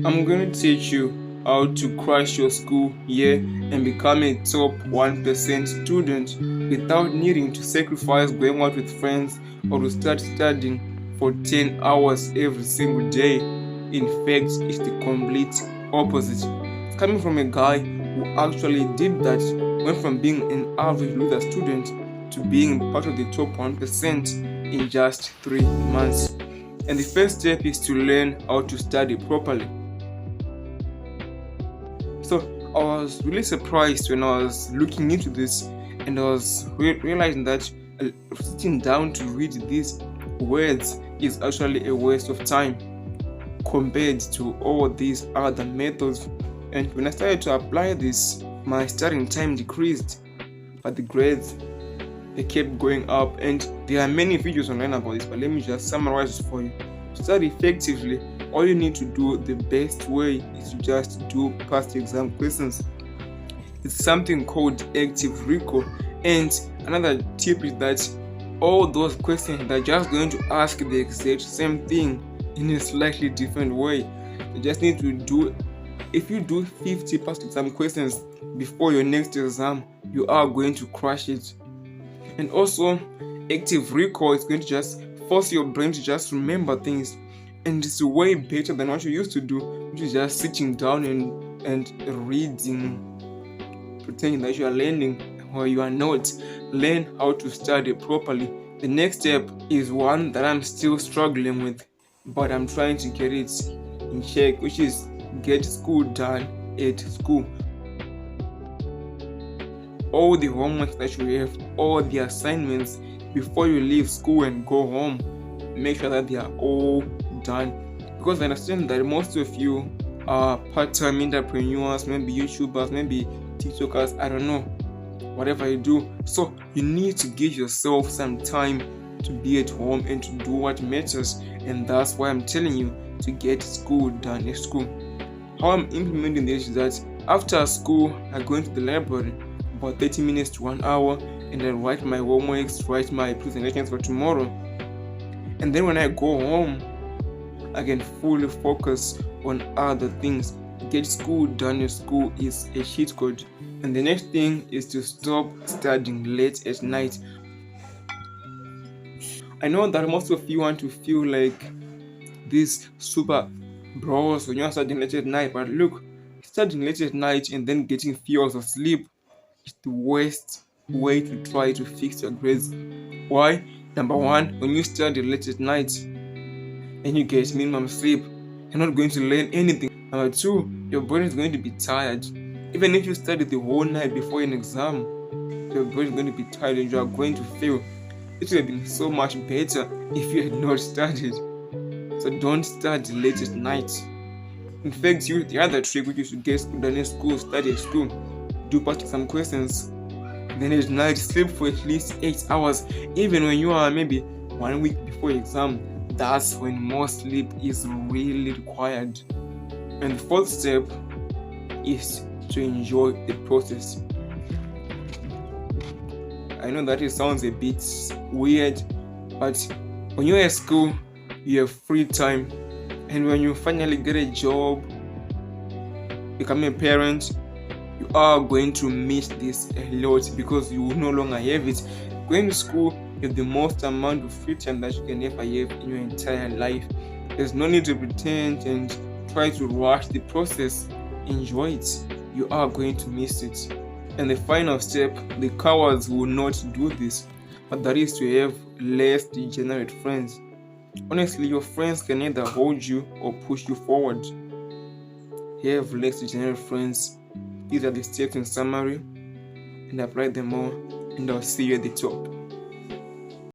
I'm going to teach you how to crush your school year and become a top 1% student without needing to sacrifice going out with friends or to start studying for 10 hours every single day. In fact, it's the complete opposite. It's coming from a guy who actually did that, went from being an average loser student to being part of the top 1% in just 3 months. And the first step is to learn how to study properly. So I was really surprised when I was looking into this, and I was realizing that sitting down to read these words is actually a waste of time compared to all these other methods. And when I started to apply this, my studying time decreased, but the grades they kept going up. And there are many videos online about this, but let me just summarize it for you. To study effectively, all you need to do the best way is to just do past exam questions. It's something called active recall. And another tip is that all those questions they're just going to ask the exact same thing in a slightly different way. You just need to do, if you do 50 past exam questions before your next exam, you are going to crush it. And also, active recall is going to just force your brain to just remember things, and it's way better than what you used to do, which is just sitting down and reading, pretending that you are learning or you are not. Learn how to study properly. The next step is one that I'm still struggling with, but I'm trying to get it in check, which is get school done at school. All the homework that you have, all the assignments before you leave school and go home, make sure that they are all done. Because I understand that most of you are part-time entrepreneurs, maybe YouTubers, maybe TikTokers, I don't know, whatever you do. So you need to give yourself some time to be at home and to do what matters. And that's why I'm telling you to get school done at school. How I'm implementing this is that after school, I go into the library about 30 minutes to 1 hour, and I write my homeworks, write my presentations for tomorrow. And then when I go home, I can fully focus on other things. Get school done at school is a cheat code. And the next thing is to stop studying late at night. I know that most of you want to feel like these super bros when you're studying late at night, but look, studying late at night and then getting few hours of sleep is the worst way to try to fix your grades. Why? Number one, when you study late at night and you get minimum sleep, you're not going to learn anything. Number two, your brain is going to be tired. Even if you study the whole night before an exam, your brain is going to be tired and you are going to fail. It would have been so much better if you had not studied. So don't study late at night. In fact, the other trick which you should get done in school, study at school, do past some questions, then at night sleep for at least 8 hours. Even when you are maybe 1 week before exam, that's when more sleep is really required. And the fourth step is to enjoy the process. I know that it sounds a bit weird, but when you're at school, you have free time, and when you finally get a job, become a parent, you are going to miss this a lot because you will no longer have it. Going to school is the most amount of free time that you can ever have in your entire life. There's no need to pretend and try to rush the process. Enjoy it. You are going to miss it. And the final step, the cowards will not do this, but that is to have less degenerate friends. Honestly, your friends can either hold you or push you forward. Have less degenerate friends. These are the steps in summary, and apply them all, and I'll see you at the top.